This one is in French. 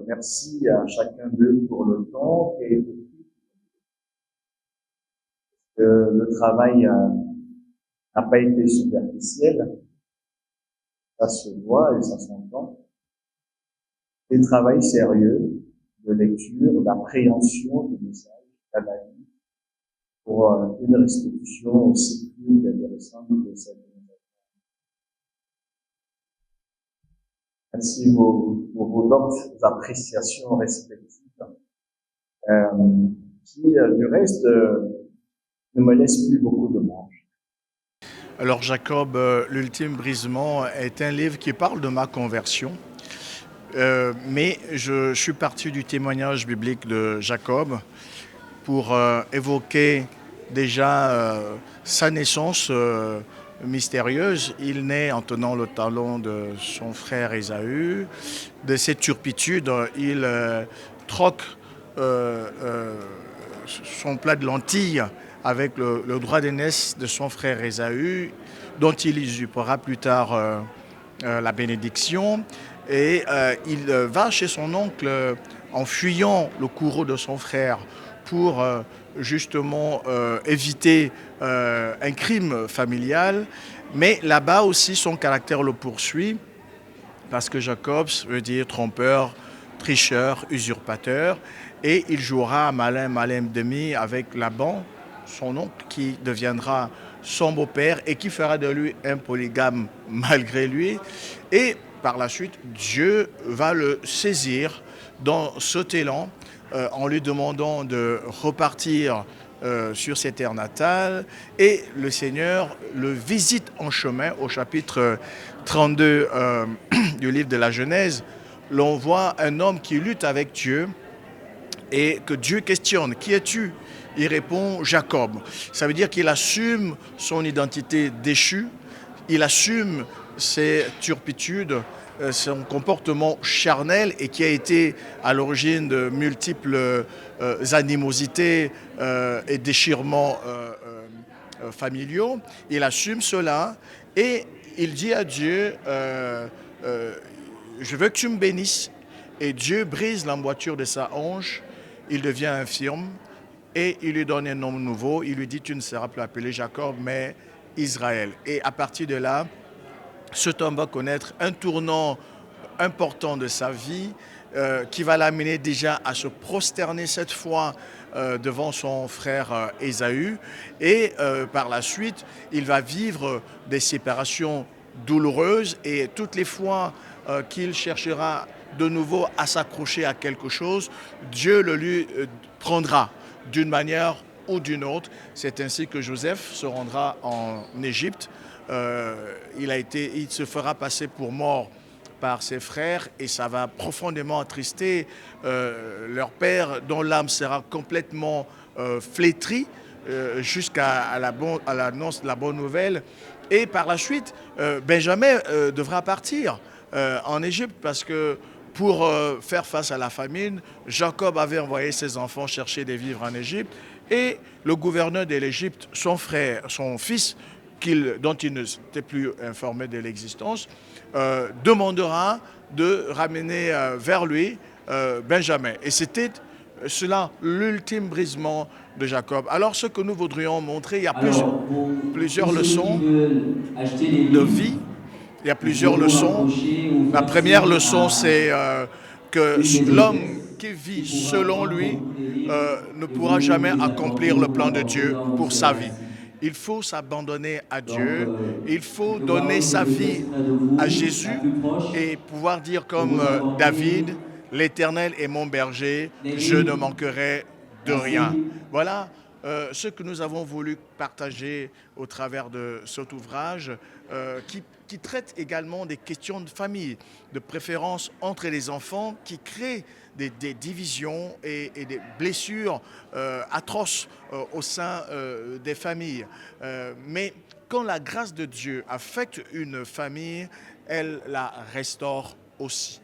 merci à chacun d'eux pour le temps qui a été pris. Le travail n'a pas été superficiel, ça se voit et ça s'entend. C'est un travail sérieux de lecture, d'appréhension du message, d'analyse, pour une restitution aussi plus intéressante que cette. Merci pour vos d'autres appréciations respectives, qui, du reste, ne me laissent plus beaucoup de marge. Alors Jacob, l'ultime brisement est un livre qui parle de ma conversion, mais je suis parti du témoignage biblique de Jacob pour évoquer déjà sa naissance mystérieuse. Il naît en tenant le talon de son frère Ésaü. De cette turpitude, il troque son plat de lentilles avec le droit d'aînesse de son frère Ésaü, dont il usurpera plus tard la bénédiction. Et il va chez son oncle en fuyant le courroux de son frère pour justement éviter un crime familial. Mais là-bas aussi, son caractère le poursuit, parce que Jacob veut dire trompeur, tricheur, usurpateur. Et il jouera malin, malin demi avec Laban, son oncle, qui deviendra son beau-père et qui fera de lui un polygame malgré lui. Et par la suite, Dieu va le saisir dans cet élan en lui demandant de repartir sur ses terres natales. Et le Seigneur le visite en chemin au chapitre 32 du livre de la Genèse. L'on voit un homme qui lutte avec Dieu et que Dieu questionne. Qui es-tu ? Il répond Jacob. Ça veut dire qu'il assume son identité déchue, il assume ses turpitudes, son comportement charnel et qui a été à l'origine de multiples animosités et déchirements familiaux. Il assume cela et il dit à Dieu, je veux que tu me bénisses. Et Dieu brise l'emboîture de sa hanche, il devient infirme et il lui donne un nom nouveau. Il lui dit, tu ne seras plus appelé Jacob, mais Israël. Et à partir de là, cet homme va connaître un tournant important de sa vie qui va l'amener déjà à se prosterner cette fois devant son frère Ésaü. Et par la suite, il va vivre des séparations douloureuses et toutes les fois qu'il cherchera de nouveau à s'accrocher à quelque chose, Dieu le lui prendra d'une manière ou d'une autre. C'est ainsi que Joseph se rendra en Égypte. Il se fera passer pour mort par ses frères et ça va profondément attrister leur père dont l'âme sera complètement flétrie jusqu'à l'annonce de la bonne nouvelle. Et par la suite, Benjamin devra partir en Égypte parce que pour faire face à la famine, Jacob avait envoyé ses enfants chercher des vivres en Égypte et le gouverneur de l'Égypte, son fils, dont il ne s'était plus informé de l'existence, demandera de ramener vers lui Benjamin. Et c'était cela l'ultime brisement de Jacob. Alors ce que nous voudrions montrer, il y a plusieurs leçons de vie. Il y a plusieurs leçons. La première leçon, c'est que l'homme qui vit selon lui ne pourra jamais accomplir le plan de Dieu pour sa vie. Il faut s'abandonner à Dieu, il faut donner sa vie à Jésus et pouvoir dire comme David, l'Éternel est mon berger, je ne manquerai de rien. Voilà ce que nous avons voulu partager au travers de cet ouvrage qui traite également des questions de famille, de préférence entre les enfants qui créent des divisions et des blessures atroces au sein des familles. Mais quand la grâce de Dieu affecte une famille, elle la restaure aussi.